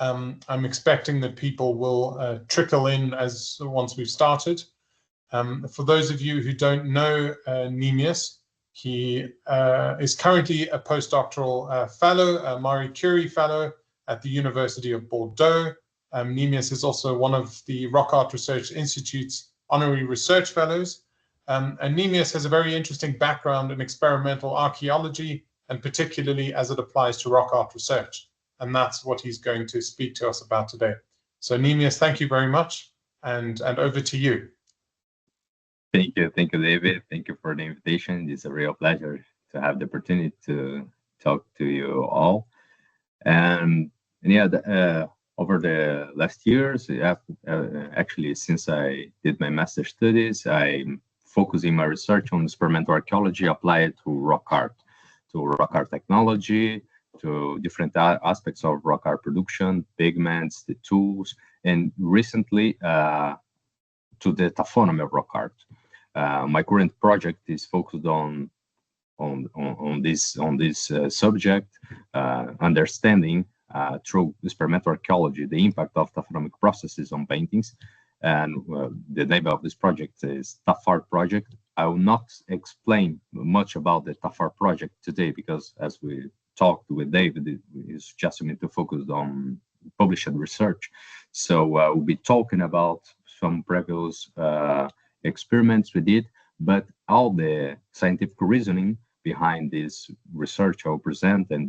I'm expecting that people will trickle in once we've started. For those of you who don't know Neemias, he is currently a postdoctoral fellow, a Marie Curie fellow at the University of Bordeaux. Neemias is also one of the Rock Art Research Institute's honorary research fellows. And Neemias has a very interesting background in experimental archaeology, and particularly as it applies to rock art research. And that's what he's going to speak to us about today. So Neemias, thank you very much, and over to you. Thank you, David. Thank you for the invitation. It's a real pleasure to have the opportunity to talk to you all. And yeah, over the last years, actually since I did my master's studies, I'm focusing my research on experimental archaeology applied to rock art technology, to different aspects of rock art production, pigments, the tools, and recently to the taxonomy of rock art. My current project is focused on this subject, understanding through experimental archaeology the impact of taxonomic processes on paintings. And the name of this project is TAFAR project. I will not explain much about the TAFAR project today because, as we talked with David, it's just me to focus on published research. So we'll be talking about some previous experiments we did, but all the scientific reasoning behind this research I will present and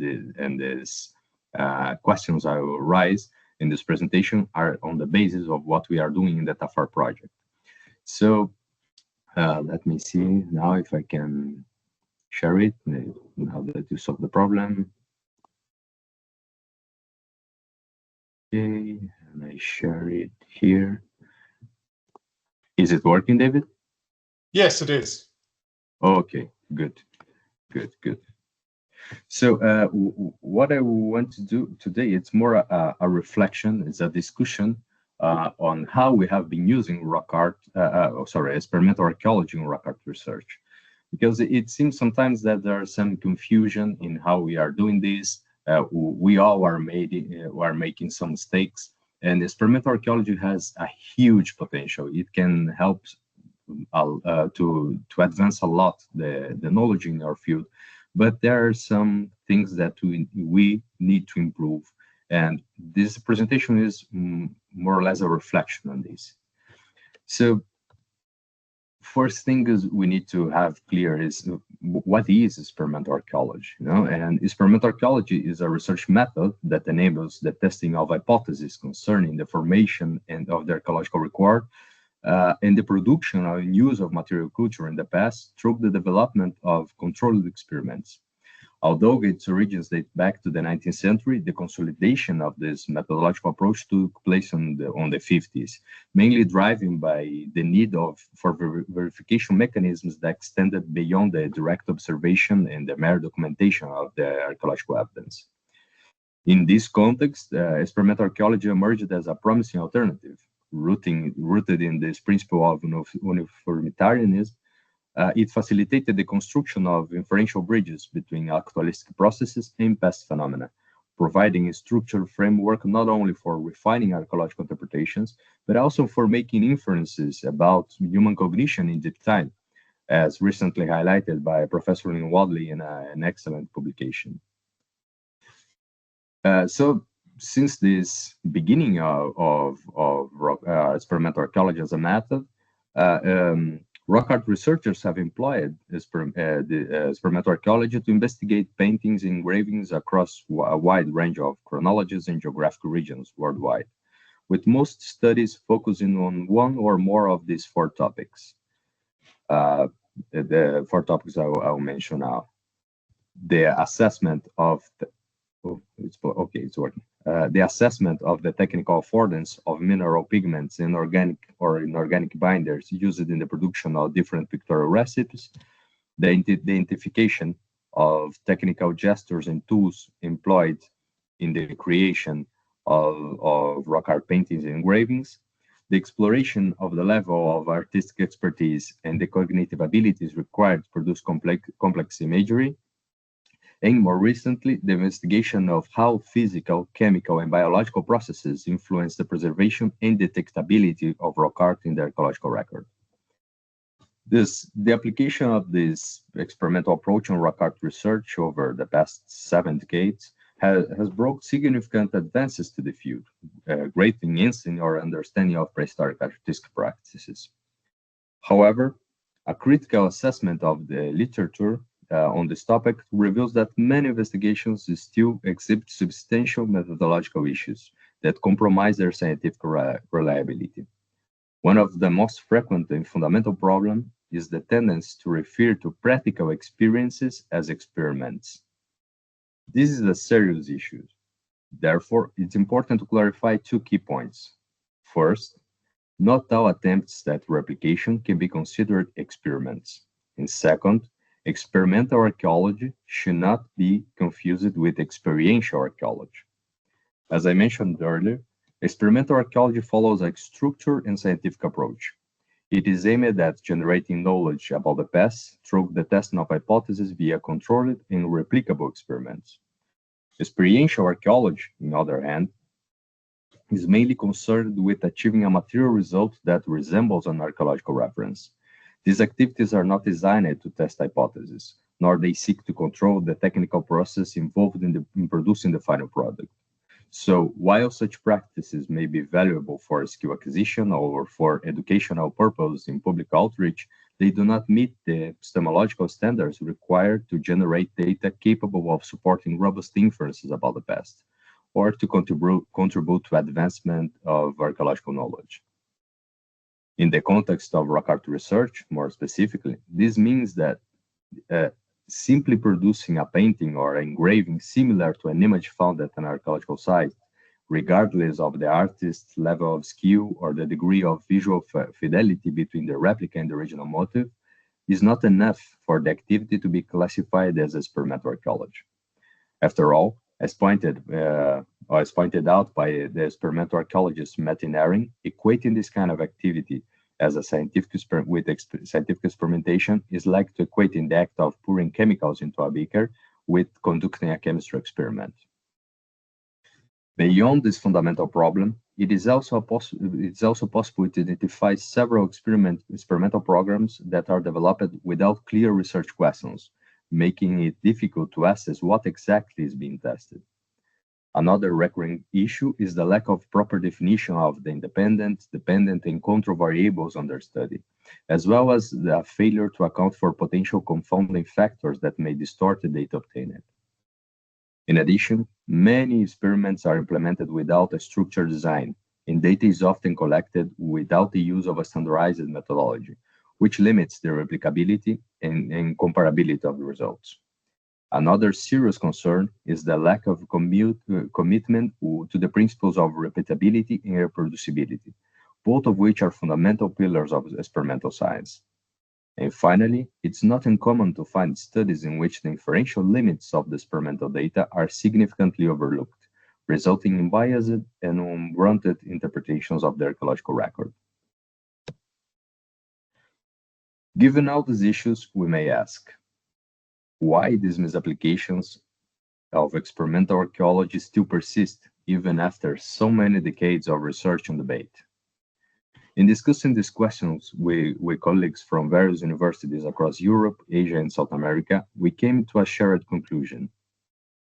these questions I will raise in this presentation are on the basis of what we are doing in the TAFAR project. So let me see now if I can share it now that you solved the problem. Okay, and I share it here. Is it working, David? Yes, it is. Okay, good. So what I want to do today, it's more a reflection, it's a discussion on how we have been using rock art, experimental archaeology in rock art research. Because it seems sometimes that there's some confusion in how we are doing this. We all are making some mistakes, and experimental archaeology has a huge potential. It can help to advance a lot the knowledge in our field. But there are some things that we need to improve. And this presentation is more or less a reflection on this. So first thing is we need to have clear is what is experimental archaeology, And experimental archaeology is a research method that enables the testing of hypotheses concerning the formation and of the archaeological record and the production and use of material culture in the past through the development of controlled experiments. Although its origins date back to the 19th century, the consolidation of this methodological approach took place on the 50s, mainly driven by the need for verification mechanisms that extended beyond the direct observation and the mere documentation of the archaeological evidence. In this context, experimental archaeology emerged as a promising alternative, rooted in this principle of uniformitarianism. It facilitated the construction of inferential bridges between actualistic processes and past phenomena, providing a structural framework not only for refining archaeological interpretations, but also for making inferences about human cognition in deep time, as recently highlighted by Professor Lynn Wadley in an excellent publication. So since this beginning of experimental archaeology as a method, rock art researchers have employed experimental archaeology to investigate paintings and engravings across a wide range of chronologies and geographic regions worldwide, with most studies focusing on one or more of these four topics. The four topics I'll mention now. The assessment of it's working. The assessment of the technical affordance of mineral pigments in organic or inorganic binders used in the production of different pictorial recipes, the identification of technical gestures and tools employed in the creation of rock art paintings and engravings, the exploration of the level of artistic expertise and the cognitive abilities required to produce complex imagery, and more recently, the investigation of how physical, chemical, and biological processes influence the preservation and detectability of rock art in the archaeological record. The application of this experimental approach on rock art research over the past 7 decades has brought significant advances to the field, greatly enhancing our understanding of prehistoric artistic practices. However, a critical assessment of the literature on this topic reveals that many investigations still exhibit substantial methodological issues that compromise their scientific reliability. One of the most frequent and fundamental problems is the tendency to refer to practical experiences as experiments. This is a serious issue. Therefore, it's important to clarify 2 key points. First, not all attempts at replication can be considered experiments. And second, experimental archaeology should not be confused with experiential archaeology. As I mentioned earlier, experimental archaeology follows a structured and scientific approach. It is aimed at generating knowledge about the past through the testing of hypotheses via controlled and replicable experiments. Experiential archaeology, on the other hand, is mainly concerned with achieving a material result that resembles an archaeological reference. These activities are not designed to test hypotheses, nor they seek to control the technical process involved in producing the final product. So, while such practices may be valuable for skill acquisition or for educational purposes in public outreach, they do not meet the epistemological standards required to generate data capable of supporting robust inferences about the past, or to contribute to advancement of archaeological knowledge. In the context of rock art research, more specifically, this means that simply producing a painting or engraving similar to an image found at an archaeological site, regardless of the artist's level of skill or the degree of visual fidelity between the replica and the original motif, is not enough for the activity to be classified as experimental archaeology. After all, as pointed out by the experimental archaeologist Martin Ehring, equating this kind of activity as a scientific experimentation is like to equating the act of pouring chemicals into a beaker with conducting a chemistry experiment. Beyond this fundamental problem, it is also possible to identify several experimental programs that are developed without clear research questions, making it difficult to assess what exactly is being tested. Another recurring issue is the lack of proper definition of the independent, dependent, and control variables under study, as well as the failure to account for potential confounding factors that may distort the data obtained. In addition, many experiments are implemented without a structured design, and data is often collected without the use of a standardized methodology, which limits the replicability and comparability of the results. Another serious concern is the lack of commitment to the principles of repeatability and reproducibility, both of which are fundamental pillars of experimental science. And finally, it's not uncommon to find studies in which the inferential limits of the experimental data are significantly overlooked, resulting in biased and unwarranted interpretations of the archaeological record. Given all these issues, we may ask, why these misapplications of experimental archaeology still persist even after so many decades of research and debate? In discussing these questions with colleagues from various universities across Europe, Asia, and South America, we came to a shared conclusion.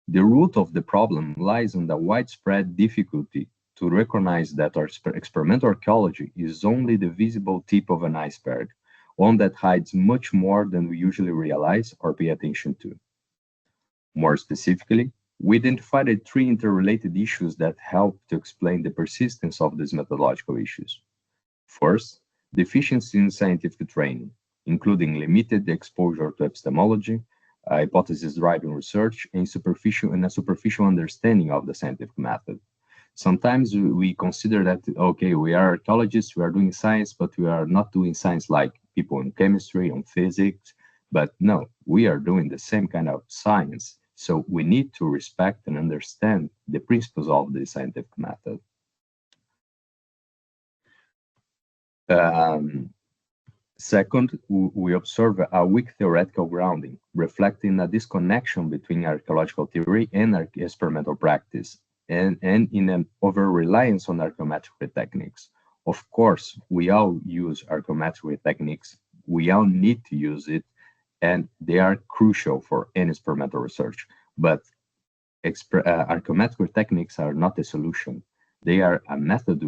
The root of the problem lies in the widespread difficulty to recognize that our experimental archaeology is only the visible tip of an iceberg, one that hides much more than we usually realize or pay attention to. More specifically, we identified 3 interrelated issues that help to explain the persistence of these methodological issues. First, deficiency in scientific training, including limited exposure to epistemology, hypothesis-driven research, and a superficial understanding of the scientific method. Sometimes we consider that, okay, we are archaeologists, we are doing science, but we are not doing science like people in chemistry, and physics. But no, we are doing the same kind of science. So we need to respect and understand the principles of the scientific method. Second, we observe a weak theoretical grounding, reflecting a disconnection between archaeological theory and experimental practice, and in an over-reliance on archaeometric techniques. Of course, we all use archaeometric techniques, we all need to use it, and they are crucial for any experimental research. But archaeometric techniques are not a solution. They are a method,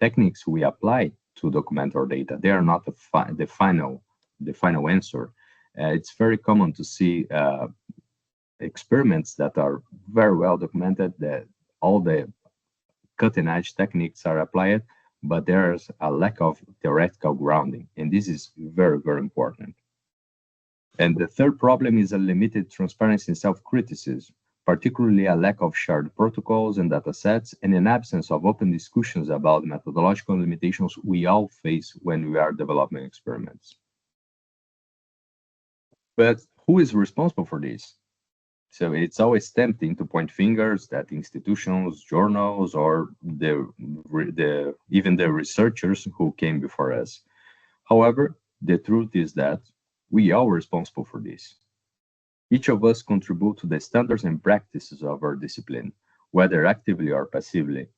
techniques we apply to document our data. They are not the final answer. It's very common to see experiments that are very well documented, that all the cutting edge techniques are applied, but there's a lack of theoretical grounding, and this is very, very important. And the third problem is a limited transparency and self-criticism, particularly a lack of shared protocols and data sets, and an absence of open discussions about methodological limitations we all face when we are developing experiments. But who is responsible for this? So it's always tempting to point fingers at institutions, journals, or even the researchers who came before us. However, the truth is that we are responsible for this. Each of us contribute to the standards and practices of our discipline, whether actively or passively.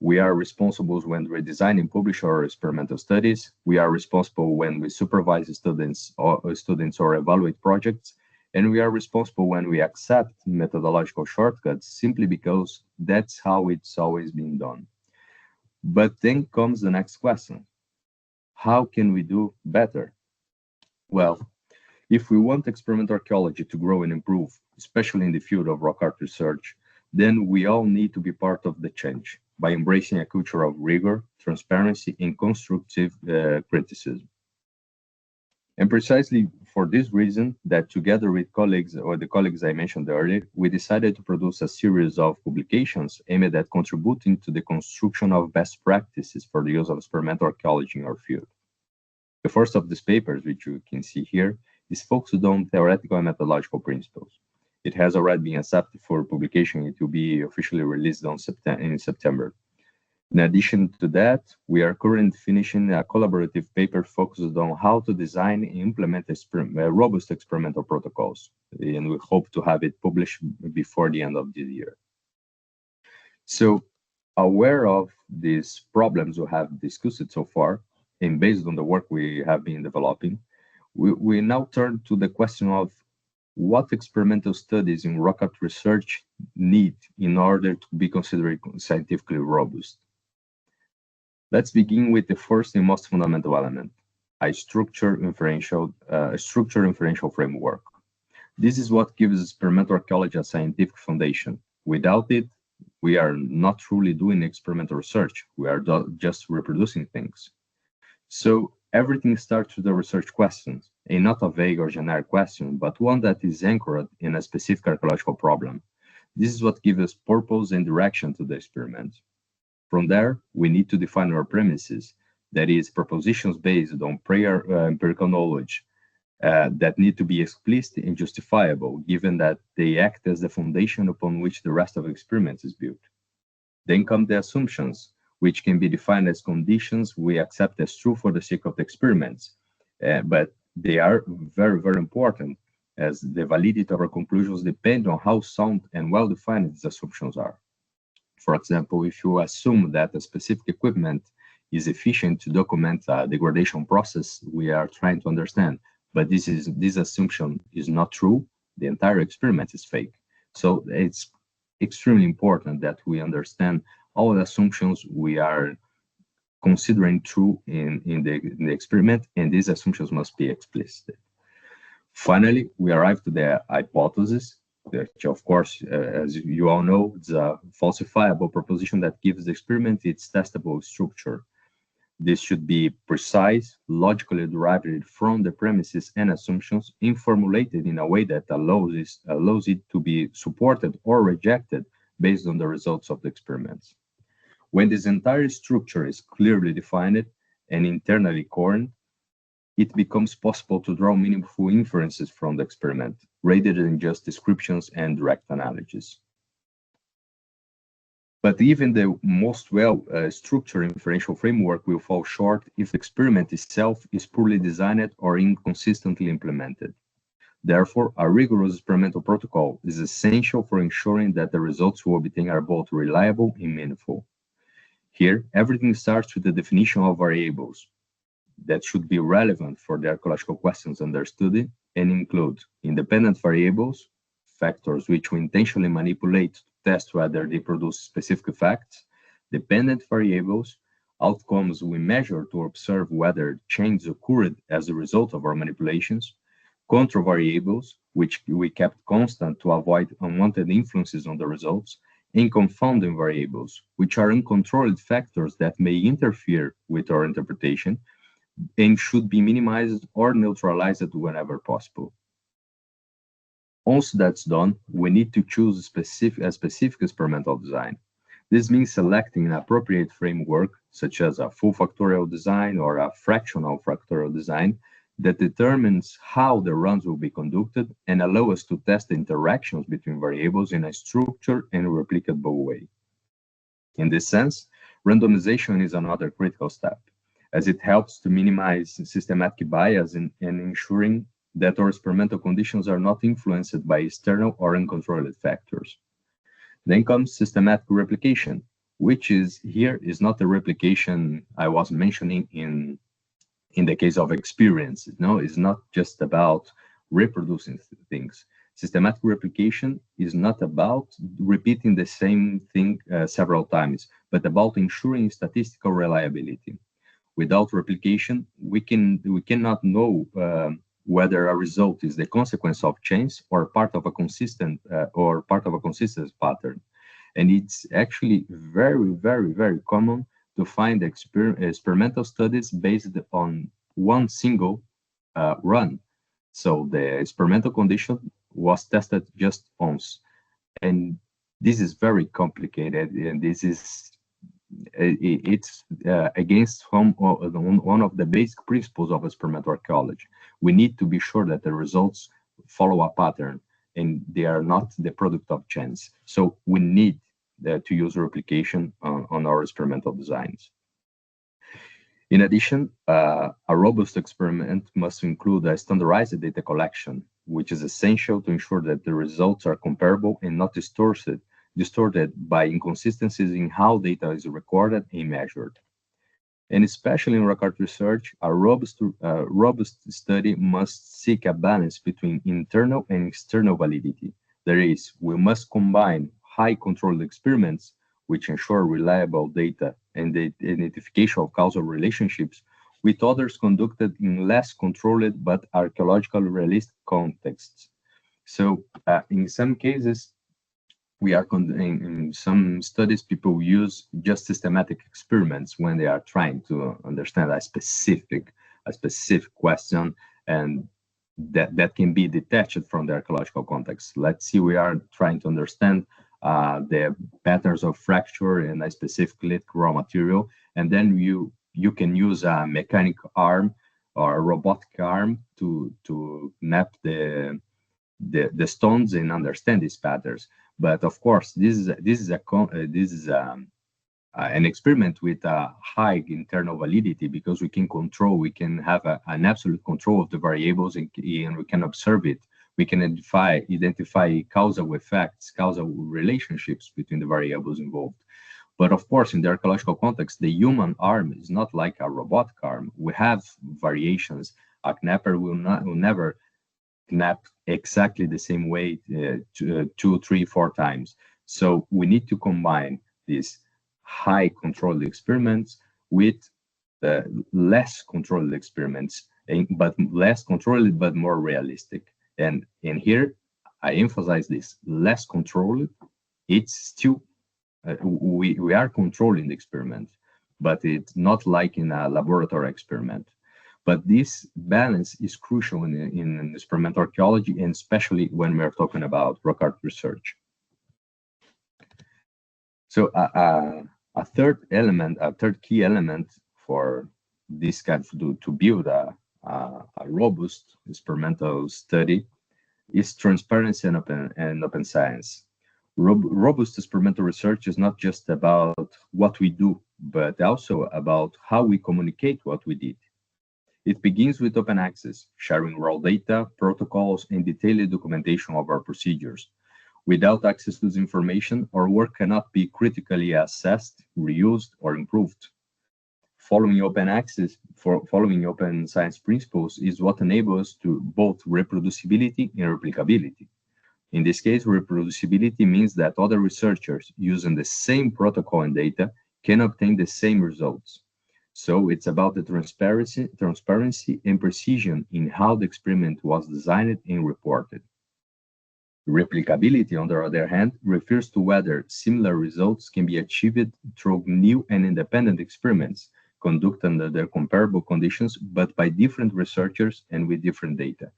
We are responsible when we design and publish our experimental studies. We are responsible when we supervise students or evaluate projects. And we are responsible when we accept methodological shortcuts simply because that's how it's always been done. But then comes the next question. How can we do better? Well, if we want experimental archaeology to grow and improve, especially in the field of rock art research, then we all need to be part of the change by embracing a culture of rigor, transparency, and constructive criticism. And precisely for this reason, that together with colleagues, or the colleagues I mentioned earlier, we decided to produce a series of publications aimed at contributing to the construction of best practices for the use of experimental archaeology in our field. The first of these papers, which you can see here, is focused on theoretical and methodological principles. It has already been accepted for publication. It will be officially released in September. In addition to that, we are currently finishing a collaborative paper focused on how to design and implement robust experimental protocols, and we hope to have it published before the end of this year. So, aware of these problems we have discussed so far, and based on the work we have been developing, we now turn to the question of what experimental studies in rock art research need in order to be considered scientifically robust. Let's begin with the first and most fundamental element, a structured inferential framework. This is what gives experimental archaeology a scientific foundation. Without it, we are not truly doing experimental research. We are just reproducing things. So everything starts with the research questions, and not a vague or generic question, but one that is anchored in a specific archaeological problem. This is what gives us purpose and direction to the experiment. From there, we need to define our premises, that is, propositions based on prior empirical knowledge that need to be explicit and justifiable, given that they act as the foundation upon which the rest of the experiment is built. Then come the assumptions, which can be defined as conditions we accept as true for the sake of the experiments, but they are very, very important, as the validity of our conclusions depend on how sound and well-defined these assumptions are. For example, if you assume that a specific equipment is efficient to document a degradation process we are trying to understand, but this assumption is not true, the entire experiment is fake. So it's extremely important that we understand all the assumptions we are considering true in the experiment, and these assumptions must be explicit. Finally, we arrive to the hypothesis, which, of course, as you all know, it's a falsifiable proposition that gives the experiment its testable structure. This should be precise, logically derived from the premises and assumptions, and formulated in a way that allows it to be supported or rejected based on the results of the experiments. When this entire structure is clearly defined and internally coherent, it becomes possible to draw meaningful inferences from the experiment, rather than just descriptions and direct analysis. But even the most well-structured inferential framework will fall short if the experiment itself is poorly designed or inconsistently implemented. Therefore, a rigorous experimental protocol is essential for ensuring that the results we obtain are both reliable and meaningful. Here, everything starts with the definition of variables that should be relevant for the archaeological questions under study and include independent variables, factors which we intentionally manipulate to test whether they produce specific effects, dependent variables, outcomes we measure to observe whether changes occurred as a result of our manipulations, control variables, which we kept constant to avoid unwanted influences on the results, and confounding variables, which are uncontrolled factors that may interfere with our interpretation and should be minimized or neutralized whenever possible. Once that's done, we need to choose a specific experimental design. This means selecting an appropriate framework, such as a full factorial design or a fractional factorial design, that determines how the runs will be conducted and allow us to test the interactions between variables in a structured and replicable way. In this sense, randomization is another critical step, as it helps to minimize systematic bias in ensuring that our experimental conditions are not influenced by external or uncontrolled factors. Then comes systematic replication, which is not the replication I was mentioning in the case of experience. No, it's not just about reproducing things. Systematic replication is not about repeating the same thing several times, but about ensuring statistical reliability. Without replication, we cannot know whether a result is the consequence of change or part of a consistent pattern. And it's actually very, very, very common to find experimental studies based on one single run. So the experimental condition was tested just once. And this is very complicated, and it's against one of the basic principles of experimental archaeology. We need to be sure that the results follow a pattern and they are not the product of chance. So we need to use replication on our experimental designs. In addition, a robust experiment must include a standardized data collection, which is essential to ensure that the results are comparable and not distorted by inconsistencies in how data is recorded and measured. And especially in rock art research, a robust study must seek a balance between internal and external validity. That is, we must combine high controlled experiments, which ensure reliable data and the identification of causal relationships, with others conducted in less controlled but archaeologically realistic contexts. So in some cases, in some studies, people use just systematic experiments when they are trying to understand a specific question, and that can be detached from the archaeological context. Let's see, we are trying to understand the patterns of fracture in a specific lithic raw material, and then you can use a mechanic arm or a robotic arm to map the stones and understand these patterns. But of course, this is an experiment with a high internal validity, because we can have an absolute control of the variables, and we can observe it. We can identify causal effects, causal relationships between the variables involved. But of course, in the archaeological context, the human arm is not like a robotic arm. We have variations. A knapper will never knap exactly the same way 2, 3, 4 times. So we need to combine these high controlled experiments with less controlled experiments, but less controlled but more realistic. And here I emphasize this: less controlled. It's still we are controlling the experiment, but it's not like in a laboratory experiment. But this balance is crucial in experimental archaeology, and especially when we're talking about rock art research. So a third key element for this kind to build a robust experimental study is transparency and open science. Robust experimental research is not just about what we do, but also about how we communicate what we did. It begins with open access, sharing raw data, protocols, and detailed documentation of our procedures. Without access to this information, our work cannot be critically assessed, reused, or improved. Following open science principles is what enables to both reproducibility and replicability. In this case, reproducibility means that other researchers using the same protocol and data can obtain the same results. So it's about the transparency and precision in how the experiment was designed and reported. Replicability, on the other hand, refers to whether similar results can be achieved through new and independent experiments conducted under their comparable conditions, but by different researchers and with different data.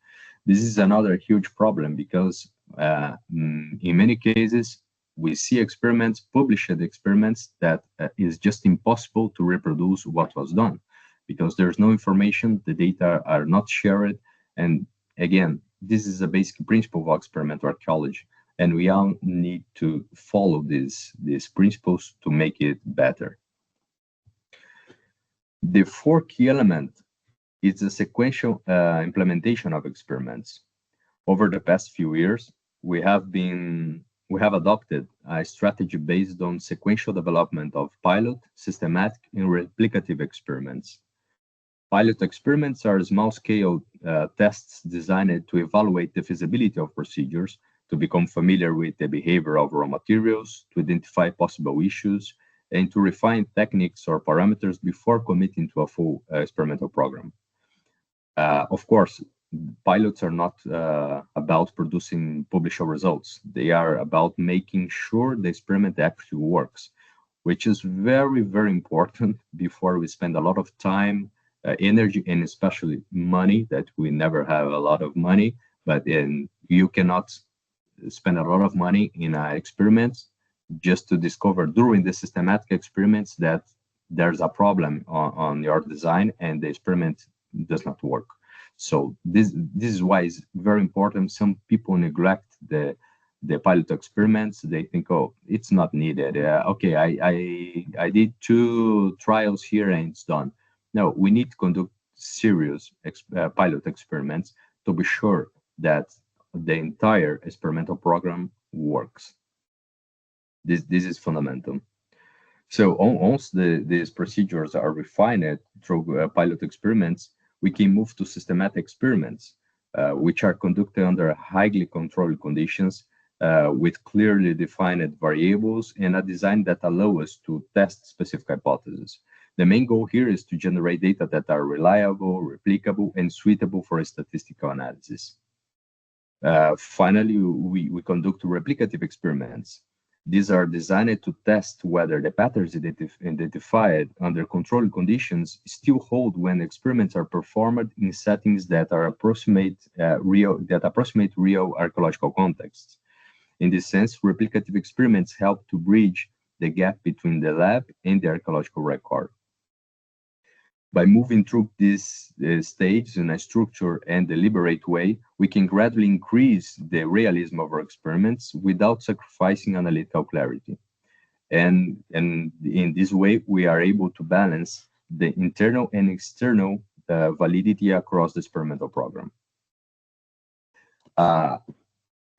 This is another huge problem because in many cases, we see experiments, published experiments that is just impossible to reproduce what was done because there's no information, the data are not shared. And again, this is a basic principle of experimental archaeology, and we all need to follow these principles to make it better. The fourth key element is the sequential implementation of experiments. Over the past few years, we have adopted a strategy based on sequential development of pilot, systematic, and replicative experiments. Pilot experiments are small-scale tests designed to evaluate the feasibility of procedures, to become familiar with the behavior of raw materials, to identify possible issues, and to refine techniques or parameters before committing to a full experimental program. Of course, pilots are not about producing published results. They are about making sure the experiment actually works, which is very, very important before we spend a lot of time, energy, and especially money, that we never have a lot of money, but you cannot spend a lot of money in experiments just to discover during the systematic experiments that there's a problem on your design and the experiment does not work. So this is why it's very important. Some people neglect the pilot experiments. They think, oh, it's not needed. Okay, I did 2 trials here and it's done. No, we need to conduct serious pilot experiments to be sure that the entire experimental program works. This is fundamental. So once these procedures are refined through pilot experiments, we can move to systematic experiments, which are conducted under highly controlled conditions with clearly defined variables and a design that allows us to test specific hypotheses. The main goal here is to generate data that are reliable, replicable, and suitable for statistical analysis. Finally, we conduct replicative experiments. These are designed to test whether the patterns identified under controlled conditions still hold when experiments are performed in settings that are approximate real archaeological contexts. In this sense, replicative experiments help to bridge the gap between the lab and the archaeological record. By moving through this stage in a structured and deliberate way, we can gradually increase the realism of our experiments without sacrificing analytical clarity. And in this way, we are able to balance the internal and external validity across the experimental program.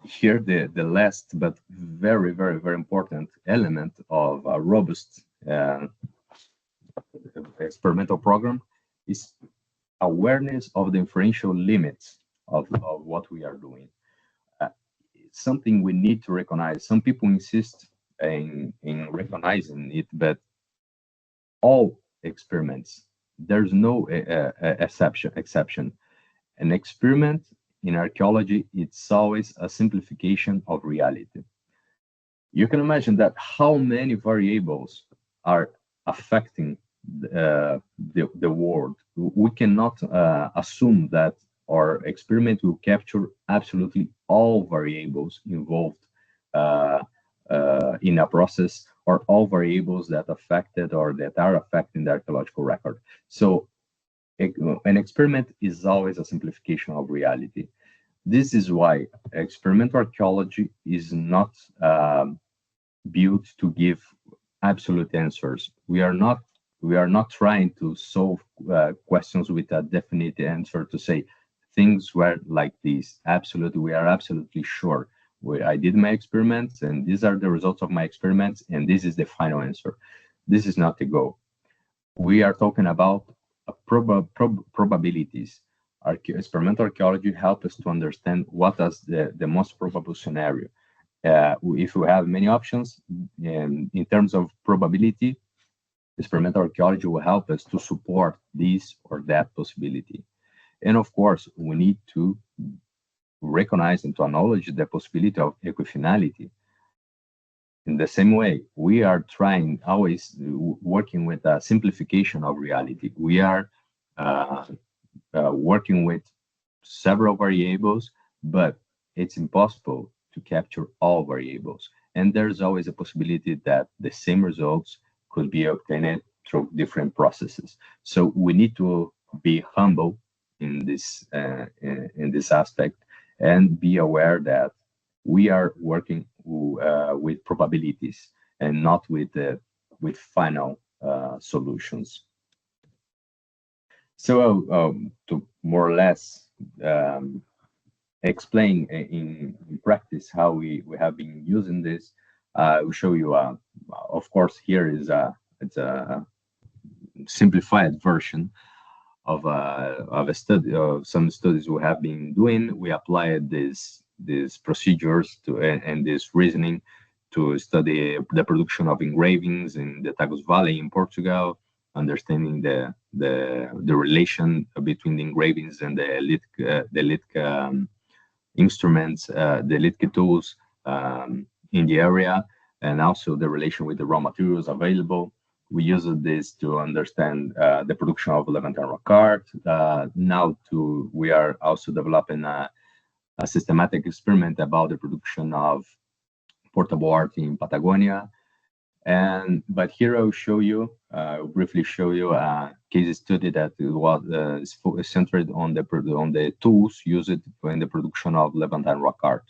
Here, the last but very, very, very important element of a robust experimental program is awareness of the inferential limits of what we are doing. It's something we need to recognize. Some people insist in recognizing it, but all experiments, there's no exception. An experiment in archaeology, it's always a simplification of reality. You can imagine that how many variables are affecting the world. We cannot assume that our experiment will capture absolutely all variables involved in a process, or all variables that affected or that are affecting the archaeological record. So an experiment is always a simplification of reality. This is why experimental archaeology is not built to give absolute answers. We are not trying to solve questions with a definite answer to say things were like this. Absolutely, we are absolutely sure. I did my experiments, and these are the results of my experiments, and this is the final answer. This is not the goal. We are talking about probabilities. Experimental archaeology helps us to understand what is the most probable scenario. If we have many options in terms of probability, experimental archaeology will help us to support this or that possibility. And of course, we need to recognize and to acknowledge the possibility of equifinality. In the same way, we are trying always working with a simplification of reality. We are working with several variables, but it's impossible to capture all variables. And there's always a possibility that the same results could be obtained through different processes. So we need to be humble in this aspect and be aware that we are working with probabilities and not with final solutions. So to more or less explain in practice how we have been using this, I will show you. Of course, here is it's a simplified version of a study of some studies we have been doing. We applied these procedures to and this reasoning to study the production of engravings in the Tagus Valley in Portugal, understanding the relation between the engravings and the LITC instruments, the LITC tools in the area, and also the relation with the raw materials available. We use this to understand the production of Levantine rock art. Now we are also developing a systematic experiment about the production of portable art in Patagonia. But here I'll show you, briefly show you a case study that was centered on the tools used in the production of Levantine rock art.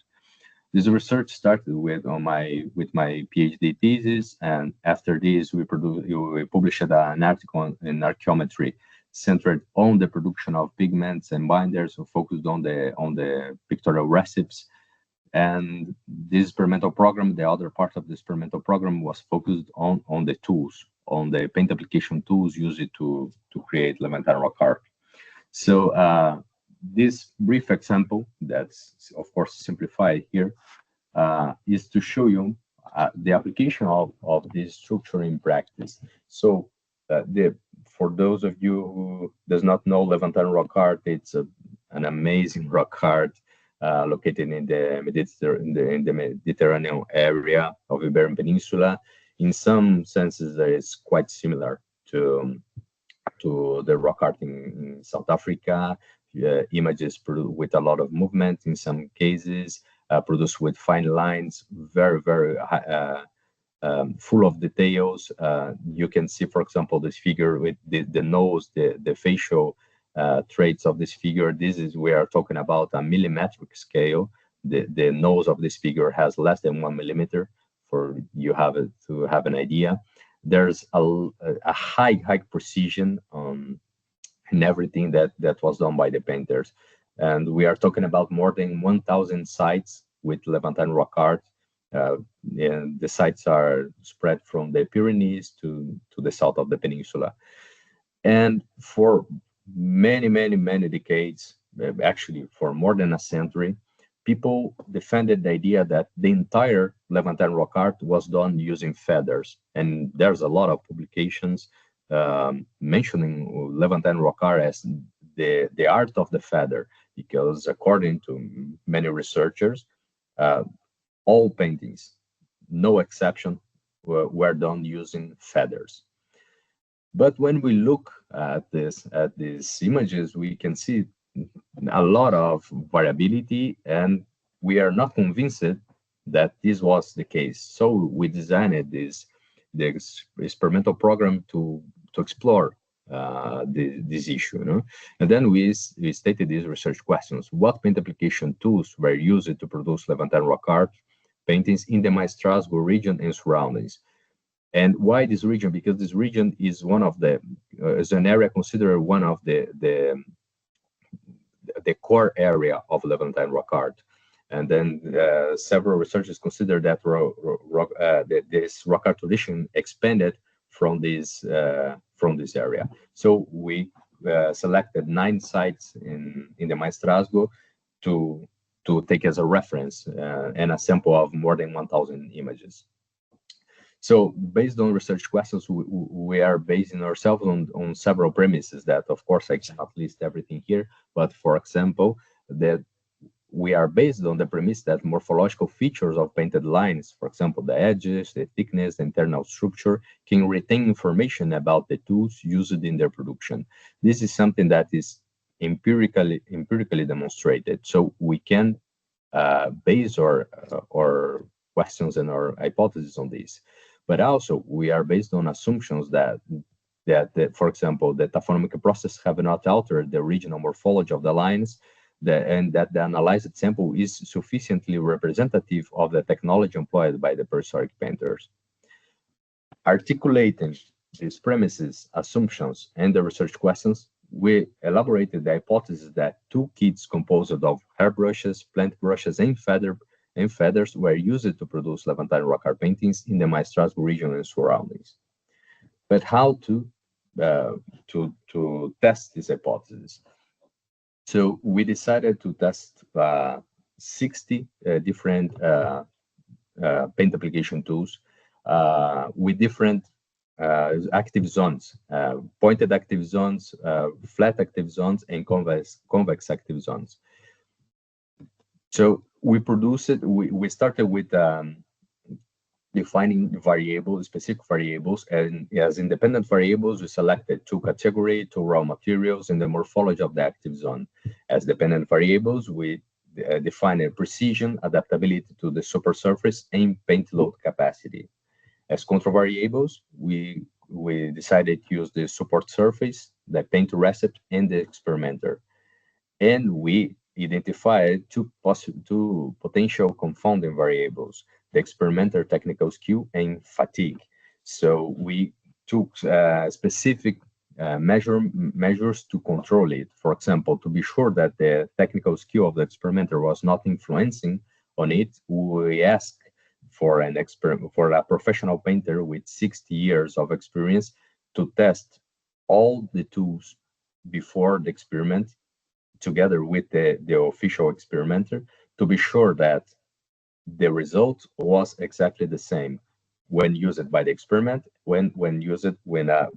This research started with my PhD thesis, and after this we published an article in Archaeology centered on the production of pigments and binders, focused on the pictorial recipes. And this experimental program, the other part of the experimental program, was focused on the tools, on the paint application tools used to create Levantine rock art. So this brief example, that's of course simplified here, is to show you the application of this structure in practice. So for those of you who does not know Levantine rock art, it's an amazing rock art located in the Mediterranean area of Iberian Peninsula. In some senses, it's quite similar to the rock art in South Africa. Images with a lot of movement in some cases, produced with fine lines, very full of details. You can see, for example, this figure with the nose, the facial traits of this figure. We are talking about a millimetric scale. The nose of this figure has less than 1 millimeter, for you to have an idea. There's a high precision in everything that was done by the painters. And we are talking about more than 1,000 sites with Levantine rock art. And the sites are spread from the Pyrenees to the south of the peninsula. And for many decades, actually for more than a century, people defended the idea that the entire Levantine rock art was done using feathers. And there's a lot of publications mentioning Levantine rock art as the art of the feather, because according to many researchers, all paintings, no exception, were done using feathers. But when we look at these images, we can see a lot of variability, and we are not convinced that this was the case. So we designed the experimental program to explore this issue, you know? And then we stated these research questions. What paint application tools were used to produce Levantine rock art paintings in the Maestrazgo region and surroundings? And why this region? Because this region is one of the, is an area considered one of the core area of Levantine rock art. And then several researchers consider that this rock art tradition expanded from this area. So we selected 9 sites in the Maestrazgo to take as a reference and a sample of more than 1,000 images. So based on research questions, we are basing ourselves on several premises that, of course, I cannot list everything here, but for example, that we are based on the premise that morphological features of painted lines, for example, the edges, the thickness, the internal structure, can retain information about the tools used in their production. This is something that is empirically demonstrated. So we can base our questions and our hypotheses on this. But also we are based on assumptions that for example, the taphonomic process have not altered the original morphology of the lines, and that the analyzed sample is sufficiently representative of the technology employed by the prehistoric painters. Articulating these premises, assumptions, and the research questions, we elaborated the hypothesis that 2 kits composed of hairbrushes, plant brushes, and feathers were used to produce Levantine rock art paintings in the Maestrazgo region and surroundings. But how to test this hypothesis? So we decided to test 60 different paint application tools with different active zones, pointed active zones, flat active zones, and convex active zones. So we started with defining specific variables, and as independent variables, we selected 2 categories, 2 raw materials, and the morphology of the active zone. As dependent variables, we defined precision, adaptability to the supersurface, and paint load capacity. As control variables, we decided to use the support surface, the paint recipe, and the experimenter. And we identified 2 potential confounding variables: the experimenter technical skill and fatigue. So we took specific measures to control it. For example, to be sure that the technical skill of the experimenter was not influencing on it, we asked for a professional painter with 60 years of experience to test all the tools before the experiment, together with the official experimenter, to be sure that the result was exactly the same when used by the experiment, when used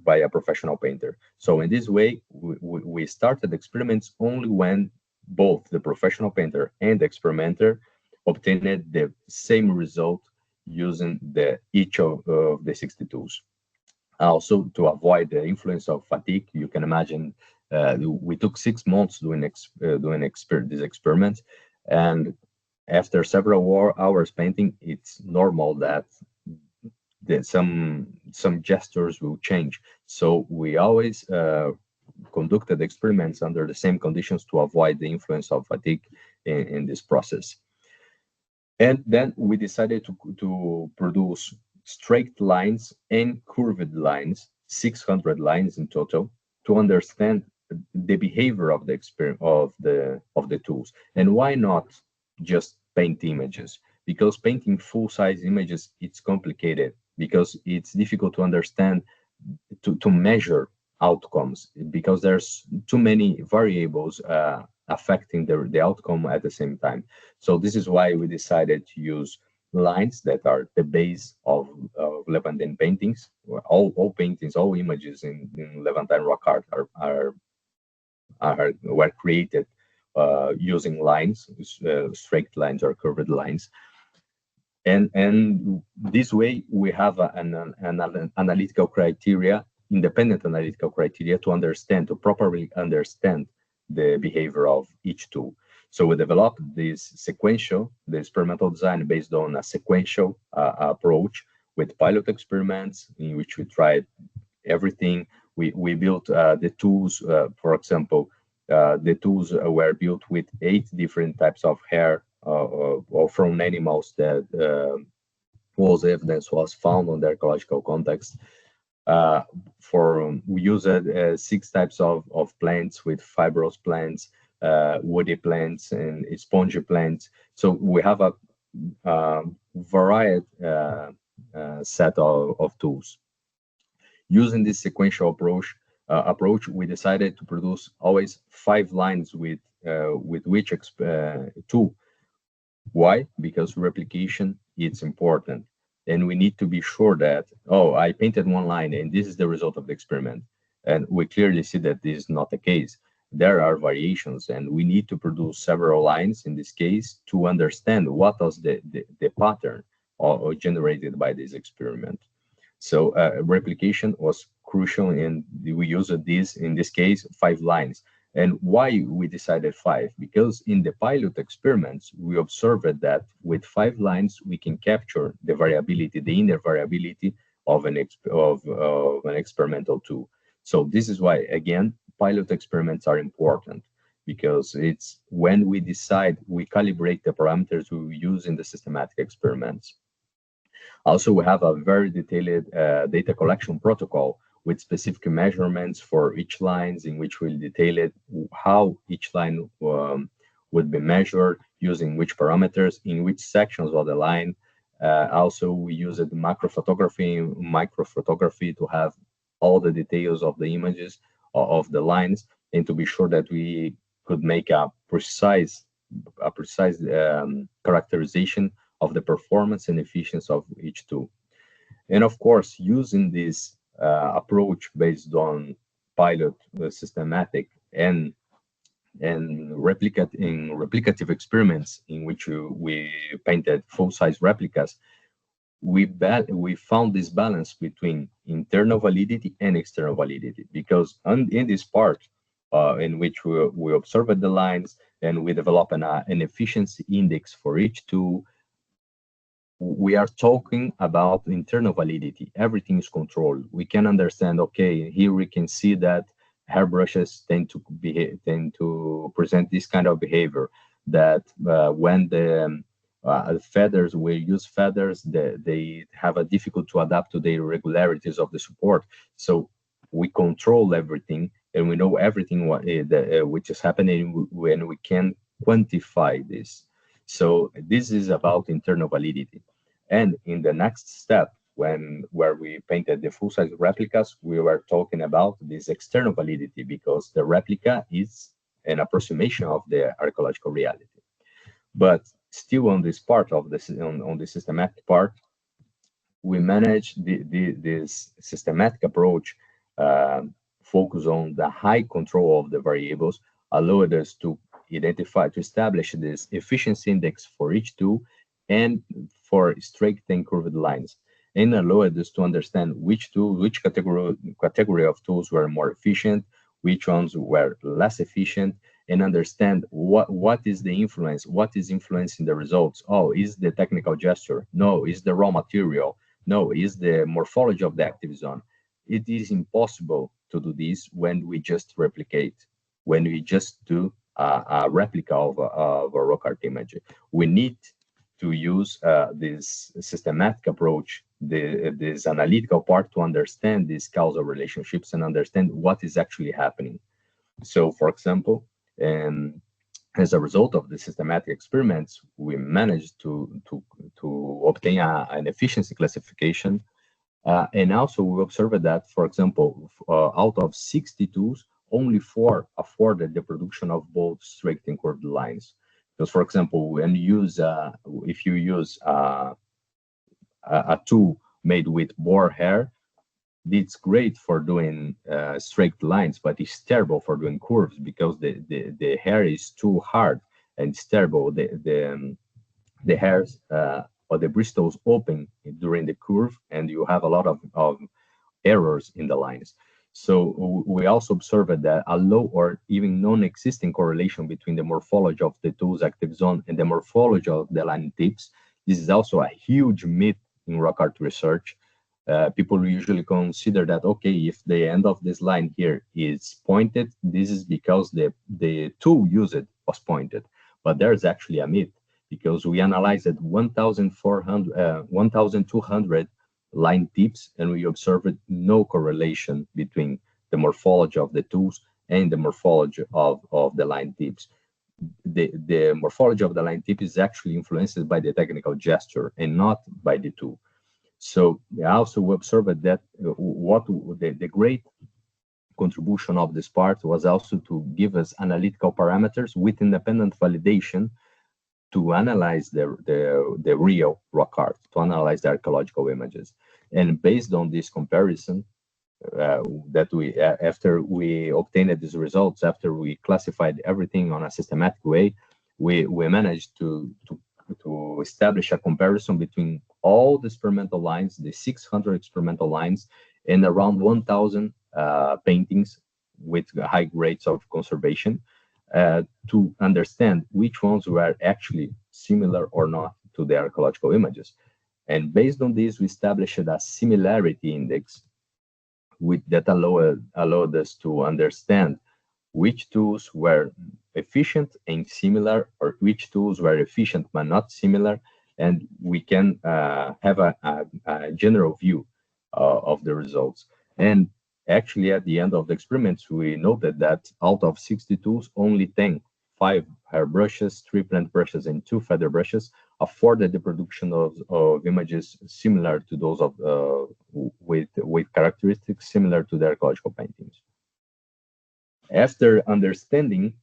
by a professional painter. So in this way, we started experiments only when both the professional painter and the experimenter obtained the same result using each of the 60 tools. Also, to avoid the influence of fatigue, you can imagine we took 6 months doing this experiment, and after several hours painting, it's normal that some gestures will change. So we always conducted experiments under the same conditions to avoid the influence of fatigue in this process. And then we decided to produce straight lines and curved lines, 600 lines in total, to understand the behavior of the tools. And why not just paint images? Because painting full-size images, it's complicated, because it's difficult to understand, to measure outcomes, because there's too many variables affecting the outcome at the same time. So this is why we decided to use lines that are the base of Levantine paintings. All paintings, all images in Levantine rock art were created using lines, straight lines or curved lines. And this way we have an analytical criteria, independent analytical criteria, to properly understand the behavior of each tool. So we developed the experimental design based on a sequential approach with pilot experiments in which we tried everything We built the tools, for example, the tools were built with 8 different types of hair or from animals that was evidence was found on the archaeological context. We used 6 types of plants with fibrous plants, woody plants, and spongy plants. So we have a varied set of tools. Using this sequential approach, we decided to produce always 5 lines with which tool. Why? Because replication is important, and we need to be sure that, oh, I painted 1 line and this is the result of the experiment, and we clearly see that this is not the case. There are variations, and we need to produce several lines in this case to understand what was the pattern or generated by this experiment. So replication was crucial, and we used this, in this case, 5 lines. And why we decided 5? Because in the pilot experiments, we observed that with 5 lines, we can capture the variability, the inner variability of an experimental tool. So this is why, again, pilot experiments are important, because it's when we decide, we calibrate the parameters we use in the systematic experiments. Also, we have a very detailed data collection protocol with specific measurements for each lines, in which we'll detail it, how each line would be measured, using which parameters, in which sections of the line. Also, we use macro photography, micro photography to have all the details of the images of the lines, and to be sure that we could make a precise characterization of the performance and efficiency of each tool. And of course, using this approach based on pilot, systematic, and replicative experiments in which we painted full-size replicas, we found this balance between internal validity and external validity, because in this part in which we observed the lines and we develop an efficiency index for each tool, we are talking about internal validity. Everything is controlled. We can understand, okay, here we can see that hairbrushes tend to present this kind of behavior, that when the feathers, we use feathers, they have a difficult to adapt to the irregularities of the support. So we control everything, and we know everything which is happening when we can quantify this. So this is about internal validity. And in the next step, where we painted the full-size replicas, we were talking about this external validity, because the replica is an approximation of the archaeological reality. But still on this part of on the systematic part, we managed this systematic approach, focus on the high control of the variables, allowed us to establish this efficiency index for each tool and for straight and curved lines, and allowed us to understand which category of tools were more efficient, which ones were less efficient, and understand what is the influence, what is influencing the results. Oh, is the technical gesture? No. Is the raw material? No. Is the morphology of the active zone? It is impossible to do this when we just replicate, when we just do a replica of a rock art image. We need to use this systematic approach, this analytical part, to understand these causal relationships and understand what is actually happening. So, for example, as a result of the systematic experiments, we managed to obtain an efficiency classification. And also we observed that, for example, out of 60 tools, only 4 afforded the production of both straight and curved lines. Because, for example, when you use, if you use a tool made with boar hair, it's great for doing straight lines, but it's terrible for doing curves, because the hair is too hard and it's terrible. The hairs or the bristles open during the curve, and you have a lot of errors in the lines. So we also observed that a low or even non-existing correlation between the morphology of the tool's active zone and the morphology of the line tips. This is also a huge myth in rock art research. people usually consider that, okay, if the end of this line here is pointed, this is because the tool used was pointed. But there's actually a myth, because we analyzed 1,200 line tips, and we observed no correlation between the morphology of the tools and the morphology of the line tips. The morphology of the line tip is actually influenced by the technical gesture and not by the tool. So also we observed that the great contribution of this part was also to give us analytical parameters with independent validation to analyze the real rock art, to analyze the archaeological images. And based on this comparison, that we after we obtained these results, after we classified everything on a systematic way, we managed to establish a comparison between all the experimental lines, the 600 experimental lines, and around 1,000 paintings with high grades of conservation, to understand which ones were actually similar or not to the archaeological images. And based on this, we established a similarity index that allowed us to understand which tools were efficient and similar, or which tools were efficient but not similar, and we can have a general view of the results. And actually, at the end of the experiments, we noted that out of 60 tools, only 5 hair brushes, 3 plant brushes, and 2 feather brushes afforded the production of images similar to those of with characteristics similar to the archaeological paintings. After understanding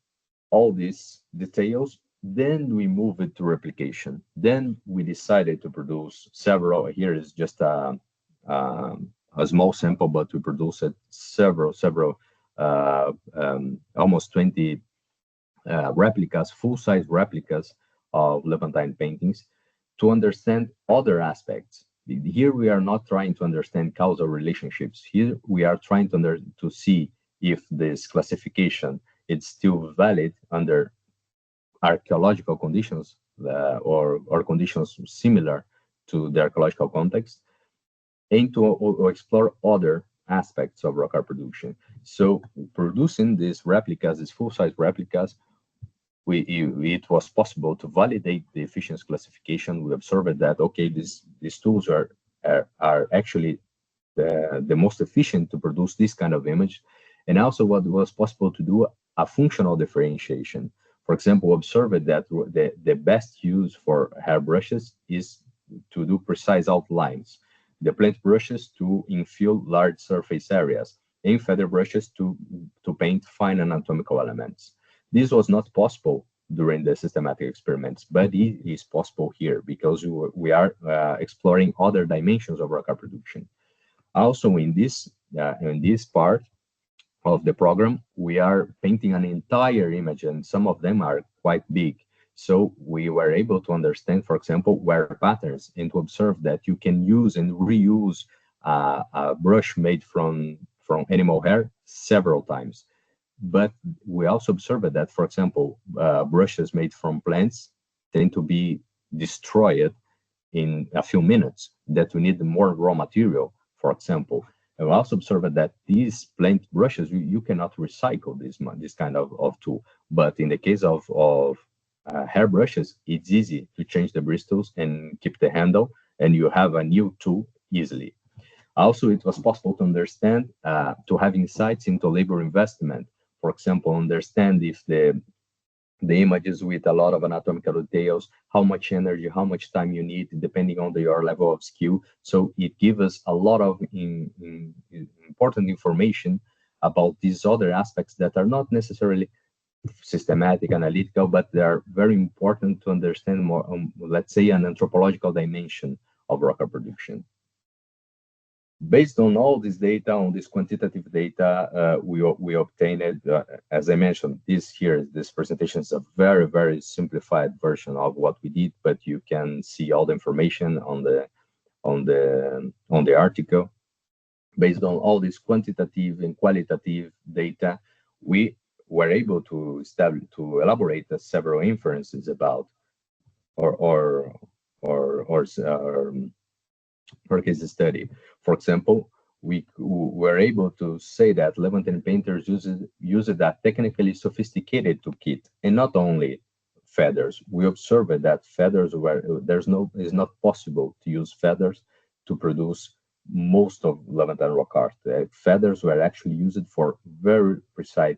all these details, then we moved to replication. Then we decided to produce several. Here is just a small sample, but we produced several, almost 20 replicas, full-size replicas of Levantine paintings, to understand other aspects. Here we are not trying to understand causal relationships. Here we are trying to see if this classification is still valid under archaeological conditions or conditions similar to the archaeological context, and to explore other aspects of rock art production. So producing these replicas, these full-size replicas, it was possible to validate the efficiency classification. We observed that, okay, these tools are actually the most efficient to produce this kind of image. And also what was possible to do a functional differentiation. For example, observed that the best use for hair brushes is to do precise outlines, the plant brushes to infill large surface areas, and feather brushes to paint fine anatomical elements. This was not possible during the systematic experiments, but it is possible here because we are exploring other dimensions of rock art production. Also, in this part of the program, we are painting an entire image, and some of them are quite big. So we were able to understand, for example, wear patterns, and to observe that you can use and reuse a brush made from animal hair several times. But we also observed that, for example, brushes made from plants tend to be destroyed in a few minutes, that we need more raw material, for example. And we also observed that these plant brushes, you cannot recycle this kind of tool. But in the case of hair brushes, it's easy to change the bristles and keep the handle, and you have a new tool easily. Also, it was possible to understand, to have insights into labor investment. For example, understand if the images with a lot of anatomical details, how much energy, how much time you need, depending on your level of skill. So it gives us a lot of important information about these other aspects that are not necessarily systematic, analytical, but they are very important to understand more, let's say, an anthropological dimension of rock art production. Based on all this data, on this quantitative data, we obtained, as I mentioned, this presentation is a very, very simplified version of what we did, but you can see all the information on the article. Based on all this quantitative and qualitative data, we were able to elaborate several inferences about or for case study. For example, we were able to say that Levantine painters use a technically sophisticated toolkit, and not only feathers. We observed that feathers were is not possible to use feathers to produce most of Levantine rock art. Feathers were actually used for very precise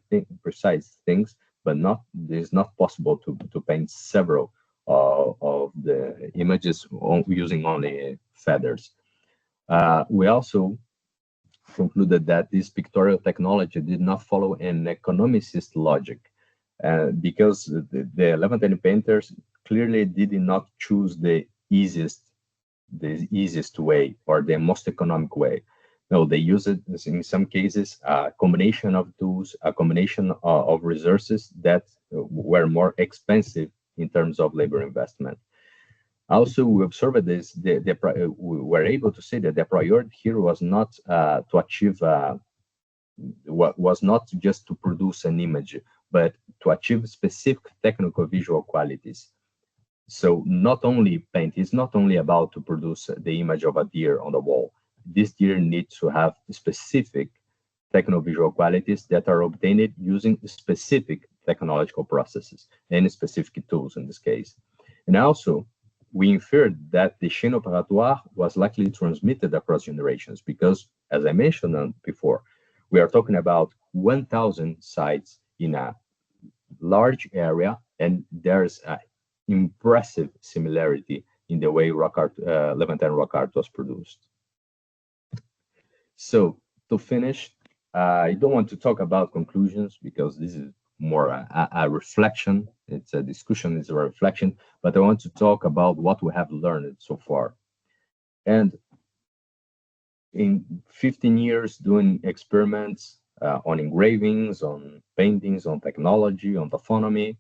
things, but it is not possible to paint several of the images using only feathers. We also concluded that this pictorial technology did not follow an economicist logic, because the Levantine painters clearly did not choose the easiest way or the most economic way. No, they use it in some cases a combination of tools, a combination of resources that were more expensive in terms of labor investment. Also, we observed this. We were able to say that the priority here was not to achieve was not just to produce an image, but to achieve specific technical visual qualities. So not only paint is not only about to produce the image of a deer on the wall. This deer needs to have specific techno-visual qualities that are obtained using specific technological processes and specific tools in this case. And also, we inferred that the chain opératoire was likely transmitted across generations because, as I mentioned before, we are talking about 1,000 sites in a large area, and there's an impressive similarity in the way Levantine rock art was produced. So to finish, I don't want to talk about conclusions because this is more a reflection. It's a discussion, it's a reflection, but I want to talk about what we have learned so far. And in 15 years doing experiments on engravings, on paintings, on technology, on taphonomy,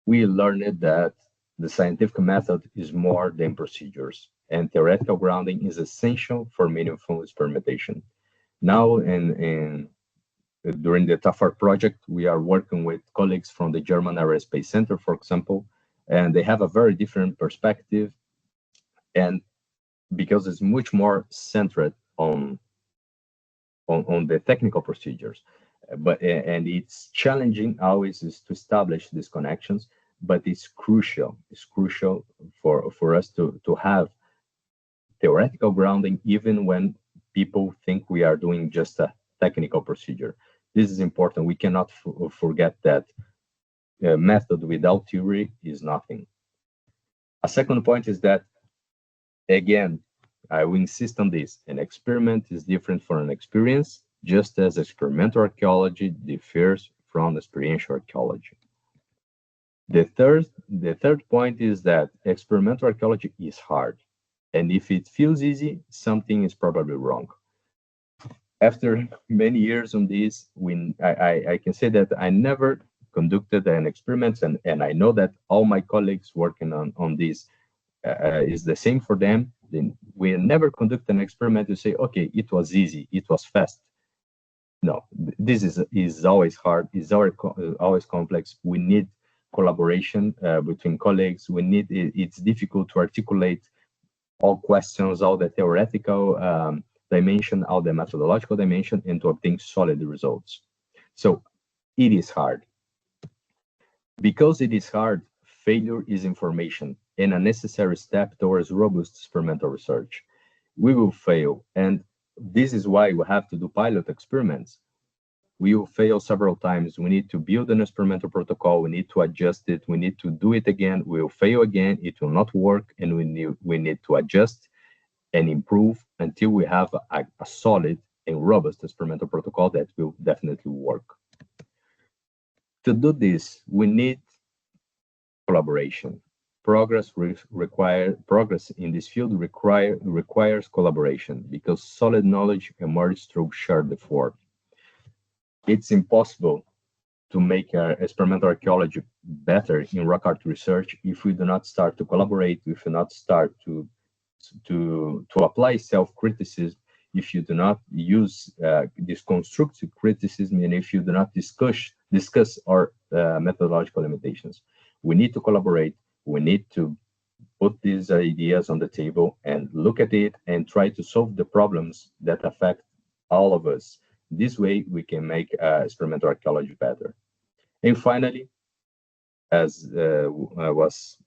we learned that the scientific method is more than procedures, and theoretical grounding is essential for meaningful experimentation. Now, during the TAFAR project, we are working with colleagues from the German Aerospace Center, for example, and they have a very different perspective, and because it's much more centered on the technical procedures. And it's challenging always is to establish these connections, but it's crucial. It's crucial for us to have theoretical grounding, even when people think we are doing just a technical procedure. This is important. We cannot forget that method without theory is nothing. A second point is that, again, I will insist on this. An experiment is different from an experience, just as experimental archaeology differs from experiential archaeology. The third point is that experimental archaeology is hard. And if it feels easy, something is probably wrong. After many years on this, I can say that I never conducted an experiment, and I know that all my colleagues working on this is the same for them. Then we never conduct an experiment to say, okay, it was easy, it was fast. No, this is always hard, is always complex. We need collaboration between colleagues. It's difficult to articulate all questions, all the theoretical dimension, all the methodological dimension, and to obtain solid results. So it is hard. Because it is hard, failure is information and a necessary step towards robust experimental research. We will fail, and this is why we have to do pilot experiments. We will fail several times. We need to build an experimental protocol. We need to adjust it. We need to do it again. We will fail again. It will not work, and we need to adjust and improve until we have a solid and robust experimental protocol that will definitely work. To do this, we need collaboration. Progress in this field requires collaboration because solid knowledge emerges through shared effort. It's impossible to make experimental archaeology better in rock art research if we do not start to collaborate, if we do not start to apply self-criticism, if you do not use this constructive criticism, and if you do not discuss our methodological limitations. We need to collaborate. We need to put these ideas on the table and look at it and try to solve the problems that affect all of us. This way, we can make experimental archaeology better. And finally, as I was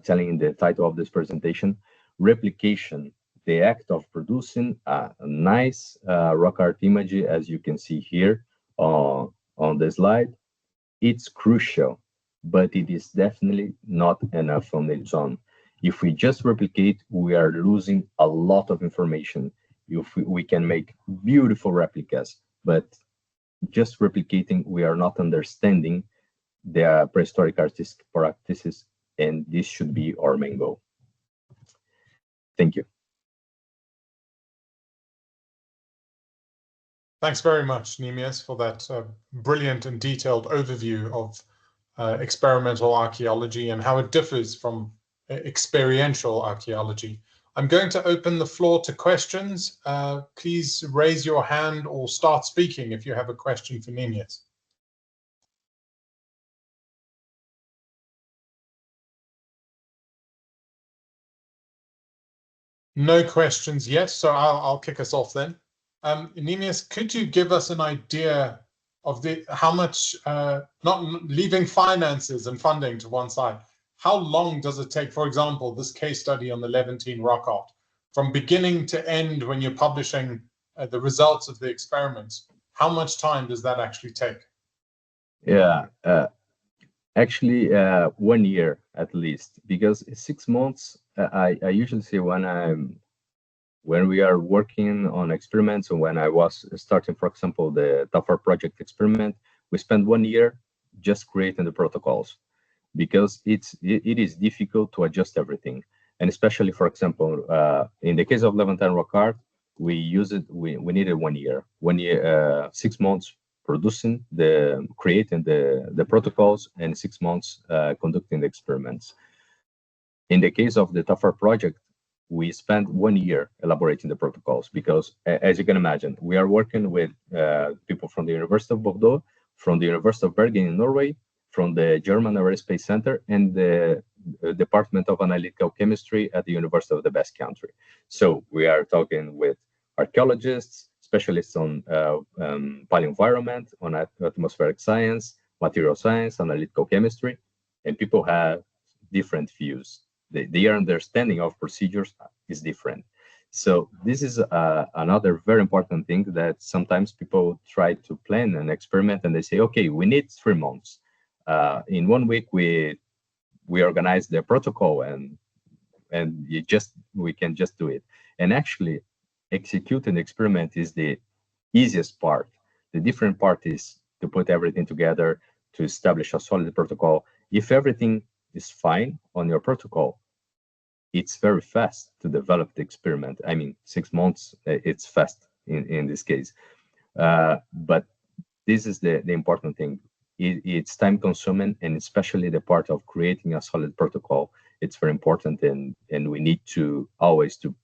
telling in the title of this presentation, replication, the act of producing a nice rock art image, as you can see here on the slide, it's crucial, but it is definitely not enough on its own. If we just replicate, we are losing a lot of information. If we can make beautiful replicas, but just replicating, we are not understanding the prehistoric artistic practices, and this should be our main goal. Thank you. Thanks very much, Neemias, for that brilliant and detailed overview of experimental archaeology and how it differs from experiential archaeology. I'm going to open the floor to questions. Please raise your hand or start speaking if you have a question for Neemias. No questions yet, so I'll kick us off then. Neemias, could you give us an idea of how much, not leaving finances and funding to one side, how long does it take, for example, this case study on the Levantine rock art, from beginning to end when you're publishing the results of the experiments? How much time does that actually take? Yeah, actually 1 year at least, because 6 months, I usually say when we are working on experiments, or when I was starting, for example, the Tougher project experiment, we spent 1 year just creating the protocols, because it is difficult to adjust everything. And especially, for example, in the case of Levantine rock art, we needed 1 year, 6 months creating the protocols, and 6 months conducting the experiments. In the case of the Tougher project, we spent 1 year elaborating the protocols, because as you can imagine, we are working with people from the University of Bordeaux, from the University of Bergen in Norway, from the German Aerospace Center, and the Department of Analytical Chemistry at the University of the Basque Country. So we are talking with archaeologists, specialists on paleoenvironment, on atmospheric science, material science, analytical chemistry, and people have different views. Their understanding of procedures is different. So this is another very important thing, that sometimes people try to plan an experiment and they say, okay, we need 3 months. In 1 week, we organize the protocol and we can just do it. And actually, executing the experiment is the easiest part. The different part is to put everything together, to establish a solid protocol. If everything is fine on your protocol, it's very fast to develop the experiment. I mean, 6 months, it's fast in this case. But this is the important thing. It's time consuming, and especially the part of creating a solid protocol, it's very important, and we need to always to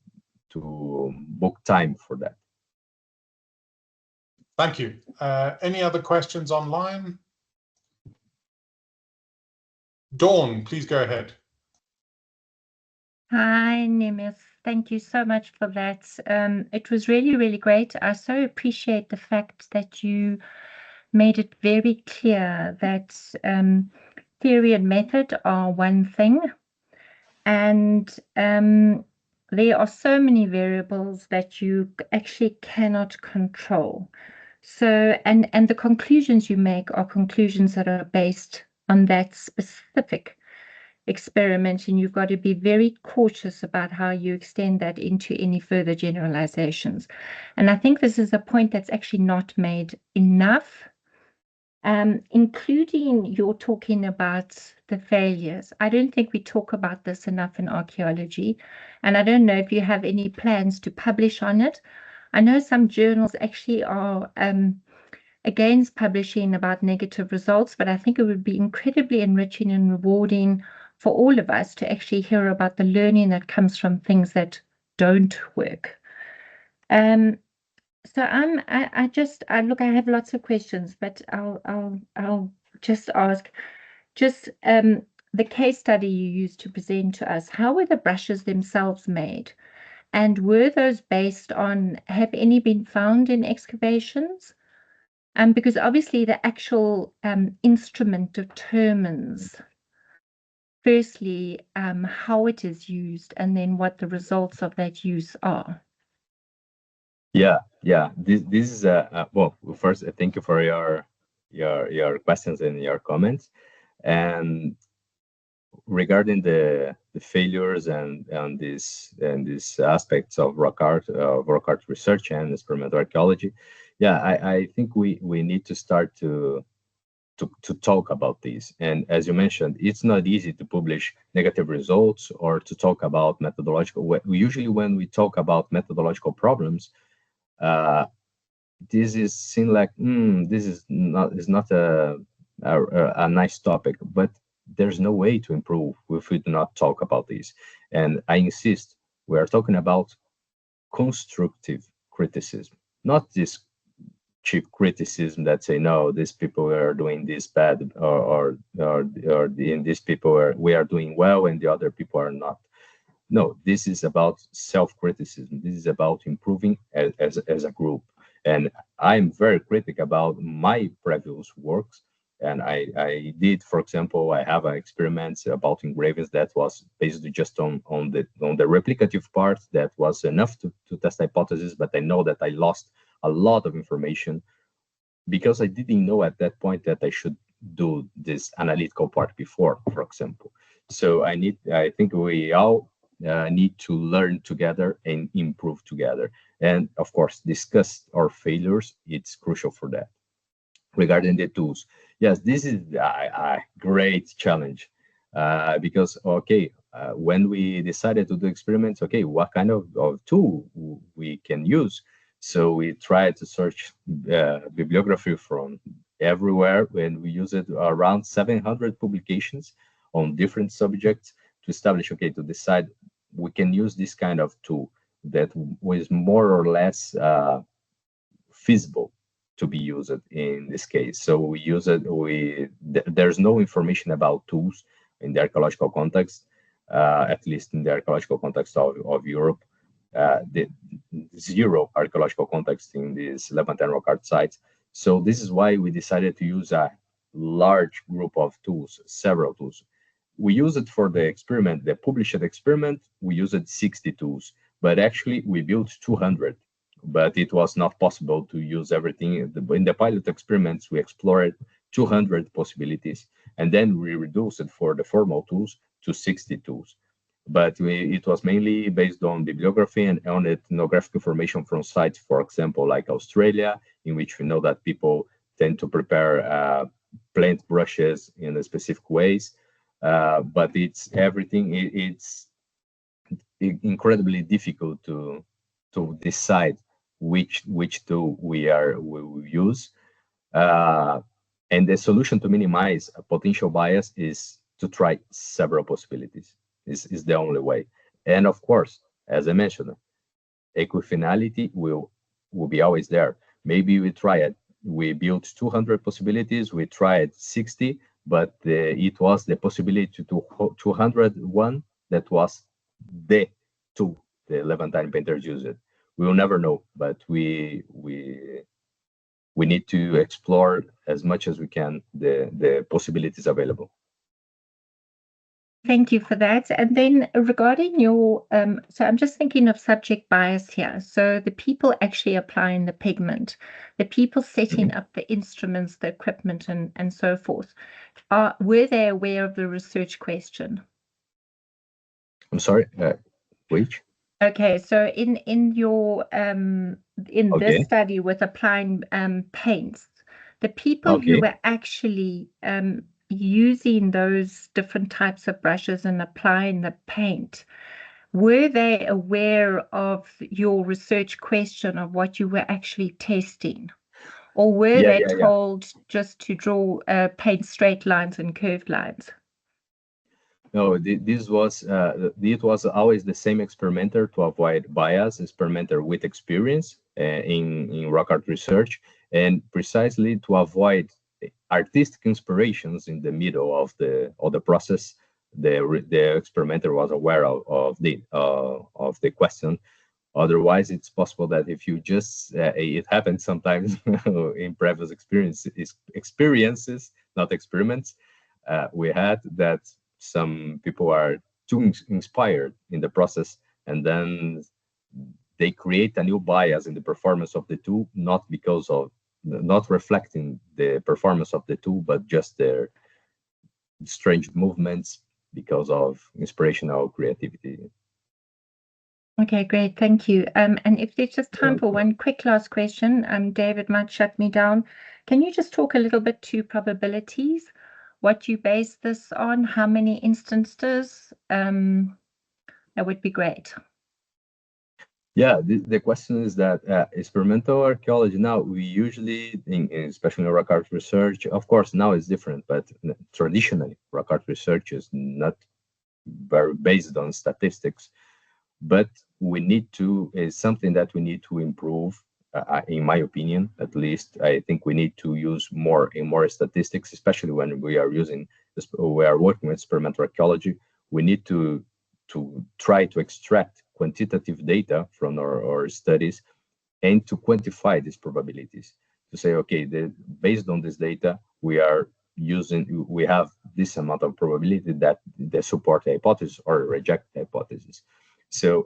book time for that. Thank you. Any other questions online? Dawn, please go ahead. Hi, Neemias. Thank you so much for that. It was really, really great. I so appreciate the fact that you made it very clear that theory and method are one thing, and there are so many variables that you actually cannot control. So, and the conclusions you make are conclusions that are based on that specific experiment, and you've got to be very cautious about how you extend that into any further generalizations. And I think this is a point that's actually not made enough, including your talking about the failures. I don't think we talk about this enough in archaeology, and I don't know if you have any plans to publish on it. I know some journals actually are against publishing about negative results, but I think it would be incredibly enriching and rewarding for all of us to actually hear about the learning that comes from things that don't work. So look, I have lots of questions, but I'll just ask, the case study you used to present to us, how were the brushes themselves made? And were those based on, have any been found in excavations? Because obviously the actual instrument determines, firstly, how it is used and then what the results of that use are. Yeah. This is well. First, thank you for your questions and your comments. And regarding the failures and these aspects of rock art research and experimental archaeology, yeah, I think we need to start to talk about these. And as you mentioned, it's not easy to publish negative results or to talk about methodological. Usually, when we talk about methodological problems, this is seen like this is not a nice topic, but there's no way to improve if we do not talk about this. And I insist, we are talking about constructive criticism, not this cheap criticism that say no, these people are doing this bad, or these people we are doing well and the other people are not. No, this is about self-criticism. This is about improving as a group. And I'm very critical about my previous works. And I did, for example, I have experiments about engravings that was based just on the replicative part. That was enough to test hypothesis, but I know that I lost a lot of information because I didn't know at that point that I should do this analytical part before, for example. So I think we all need to learn together and improve together. And of course, discuss our failures. It's crucial for that. Regarding the tools, yes, this is a great challenge because, okay, when we decided to do experiments, okay, what kind of tool we can use? So we tried to search bibliography from everywhere, and we used around 700 publications on different subjects to establish, okay, to decide we can use this kind of tool that was more or less feasible to be used in this case. So we use it. There's no information about tools in the archaeological context, at least in the archaeological context of Europe. The zero archaeological context in these Levantine rock art sites. So this is why we decided to use a large group of tools, several tools. We use it for the experiment, the published experiment. We used 60 tools, but actually we built 200. But it was not possible to use everything. In the pilot experiments, we explored 200 possibilities, and then we reduced it for the formal tools to 60 tools. But it was mainly based on bibliography and on ethnographic information from sites, for example, like Australia, in which we know that people tend to prepare plant brushes in specific ways. But it's everything. It's incredibly difficult to decide which tool we use. And the solution to minimize a potential bias is to try several possibilities. Is the only way. And of course, as I mentioned, equifinality will be always there. Maybe we try it. We built 200 possibilities. We tried 60, but it was the possibility to 201 that was the tool the Levantine painters used. We will never know, but we need to explore as much as we can the possibilities available. Thank you for that. And then regarding your, so I'm just thinking of subject bias here. So the people actually applying the pigment, the people setting up the instruments, the equipment, and so forth, were they aware of the research question? I'm sorry, which? Okay, so in your this study with applying paints, the people who were actually using those different types of brushes and applying the paint, were they aware of your research question of what you were actually testing? Or were they told just to draw paint straight lines and curved lines? No, this was it was always the same experimenter to avoid bias, experimenter with experience in rock art research, and precisely to avoid artistic inspirations in the middle of the process. The experimenter was aware of the question. Otherwise, it's possible that if you just it happens sometimes in previous experiences, not experiments, we had that some people are too inspired in the process, and then they create a new bias in the performance of the tool, not reflecting the performance of the tool, but just their strange movements because of inspirational creativity. Okay, great. Thank you. And if there's just time for one quick last question, David might shut me down. Can you just talk a little bit to probabilities, what you base this on, how many instances? That would be great. Yeah, the question is that experimental archaeology now, we usually, especially in rock art research, of course, now it's different, but traditionally, rock art research is not very based on statistics. But is something that we need to improve, in my opinion, at least. I think we need to use more statistics, especially when we are working with experimental archaeology. We need to try to extract quantitative data from our studies and to quantify these probabilities. To say, okay, based on this data, we have this amount of probability that they support the hypothesis or reject the hypothesis. So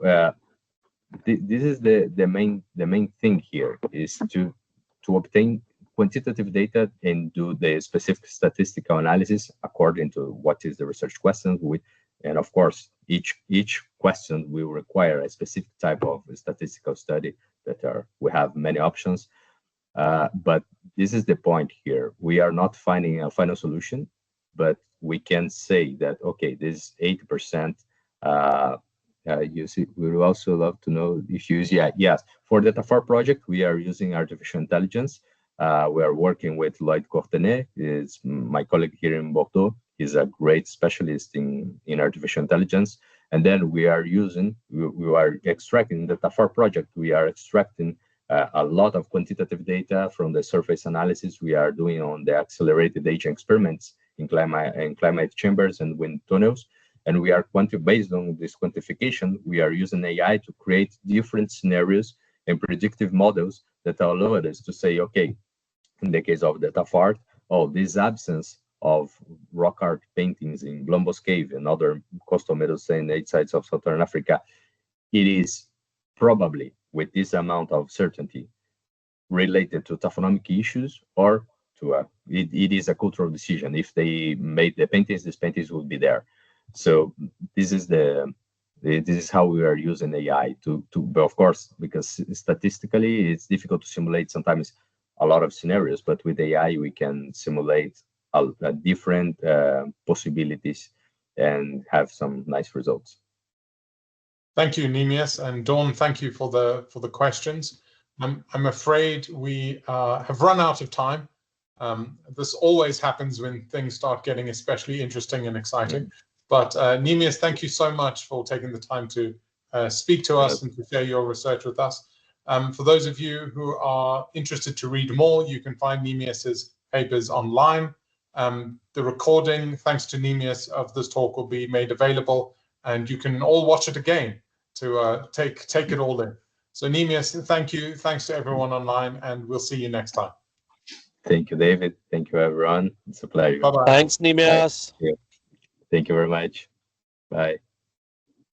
this is the main thing here, is to obtain quantitative data and do the specific statistical analysis according to what is the research question. And of course, each question will require a specific type of statistical study we have many options. But this is the point here. We are not finding a final solution, but we can say that, okay, this 80%, you see, we would also love to know if you use, yes. For the TAFAR project, we are using artificial intelligence. We are working with Lloyd Courtenay, is my colleague here in Bordeaux. He's a great specialist in artificial intelligence. And then we are extracting the TAFAR project. We are extracting a lot of quantitative data from the surface analysis we are doing on the accelerated aging experiments in climate chambers and wind tunnels. And we are based on this quantification, we are using AI to create different scenarios and predictive models that allow us to say, okay, in the case of the TAFAR, this absence of rock art paintings in Blombos Cave and other coastal Mediterranean sites of Southern Africa, it is probably, with this amount of certainty, related to taphonomic issues, or to it is a cultural decision. If they made the paintings, these paintings would be there. So this is how we are using AI but of course, because statistically it's difficult to simulate sometimes a lot of scenarios, but with AI we can simulate different possibilities and have some nice results. Thank you, Neemias, and Dawn. Thank you for the questions. I'm afraid we have run out of time. This always happens when things start getting especially interesting and exciting. But Neemias, thank you so much for taking the time to speak to us and to share your research with us. For those of you who are interested to read more, you can find Neemias's papers online. The recording, thanks to Neemias, of this talk will be made available, and you can all watch it again to take it all in. So Neemias, thank you. Thanks to everyone online, and we'll see you next time. Thank you, David. Thank you, everyone. It's a pleasure. Bye-bye. Thanks, Neemias. Thank you very much. Bye.